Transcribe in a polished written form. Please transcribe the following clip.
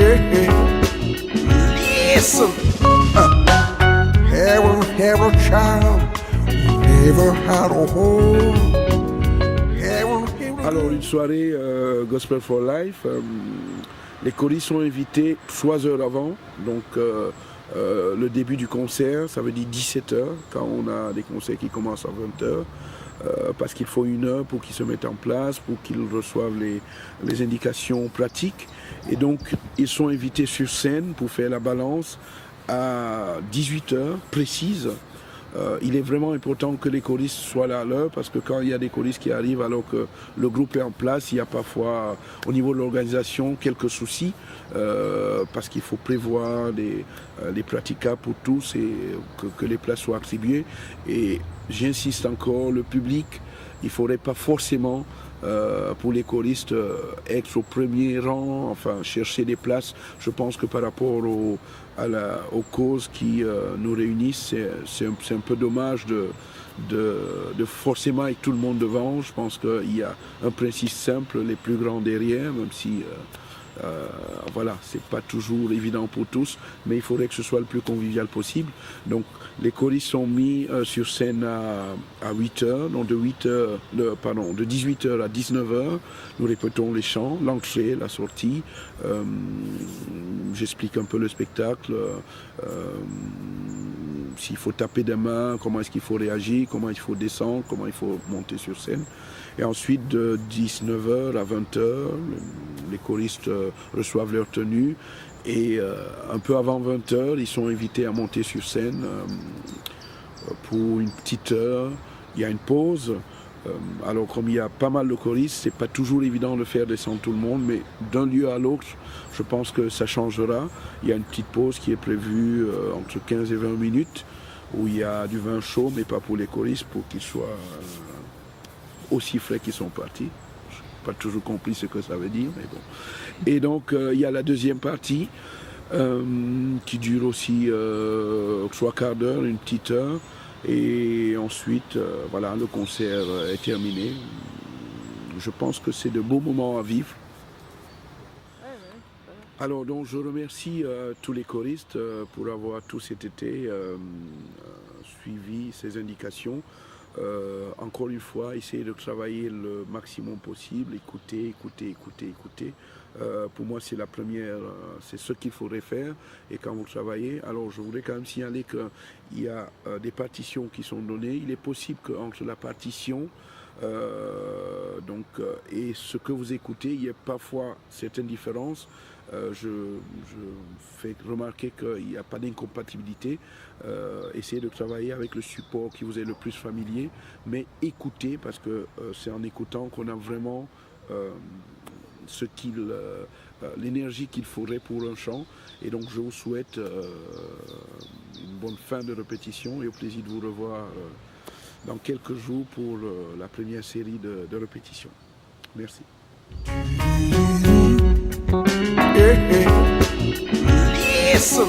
yeah. Listen. Have a child, never had a home. Alors, une soirée Gospel for Life. Les choristes sont invités 3 heures avant. Donc, le début du concert, ça veut dire 17h, quand on a des concerts qui commencent à 20h. Parce qu'il faut 1 heure pour qu'ils se mettent en place, pour qu'ils reçoivent les indications pratiques. Et donc, ils sont invités sur scène pour faire la balance à 18h précise. Il est vraiment important que les choristes soient là à l'heure, parce que quand il y a des choristes qui arrivent alors que le groupe est en place, il y a parfois au niveau de l'organisation quelques soucis, parce qu'il faut prévoir les praticables pour tous et que les places soient attribuées. Et j'insiste encore, le public, il ne faudrait pas forcément pour les choristes être au premier rang, enfin chercher des places. Je pense que par rapport aux causes qui nous réunissent, c'est un peu dommage de forcément être tout le monde devant. Je pense qu'il y a un principe simple, les plus grands derrière, même si voilà, c'est pas toujours évident pour tous, mais il faudrait que ce soit le plus convivial possible. Donc les choristes sont mis sur scène à 8h, donc de 18h à 19h, nous répétons les chants, l'entrée, la sortie, j'explique un peu le spectacle, s'il faut taper des mains, comment est-ce qu'il faut réagir, comment il faut descendre, comment il faut monter sur scène. Et ensuite, de 19h à 20h, les choristes reçoivent leur tenue. Et un peu avant 20h, ils sont invités à monter sur scène pour une petite heure. Il y a une pause. Alors, comme il y a pas mal de choristes, c'est pas toujours évident de faire descendre tout le monde, mais d'un lieu à l'autre, je pense que ça changera. Il y a une petite pause qui est prévue entre 15 et 20 minutes, où il y a du vin chaud, mais pas pour les choristes, pour qu'ils soient aussi frais qu'ils sont partis. Je n'ai pas toujours compris ce que ça veut dire, mais bon. Et donc, il y a la deuxième partie, qui dure aussi 3/4 d'heure, une petite heure. Et ensuite, voilà, le concert est terminé. Je pense que c'est de beaux moments à vivre. Alors, donc, je remercie tous les choristes pour avoir tout cet été suivi ces indications. Encore une fois, essayer de travailler le maximum possible, écouter. Pour moi, c'est la première, c'est ce qu'il faudrait faire. Et quand vous travaillez, alors je voudrais quand même signaler qu'il y a des partitions qui sont données. Il est possible qu'entre la partition et ce que vous écoutez, il y ait parfois certaines différences. Je fais remarquer qu'il n'y a pas d'incompatibilité. Essayez de travailler avec le support qui vous est le plus familier, mais écoutez, parce que c'est en écoutant qu'on a vraiment l'énergie qu'il faudrait pour un chant. Et donc je vous souhaite une bonne fin de répétition et au plaisir de vous revoir dans quelques jours pour la première série de répétitions. Merci. Listen.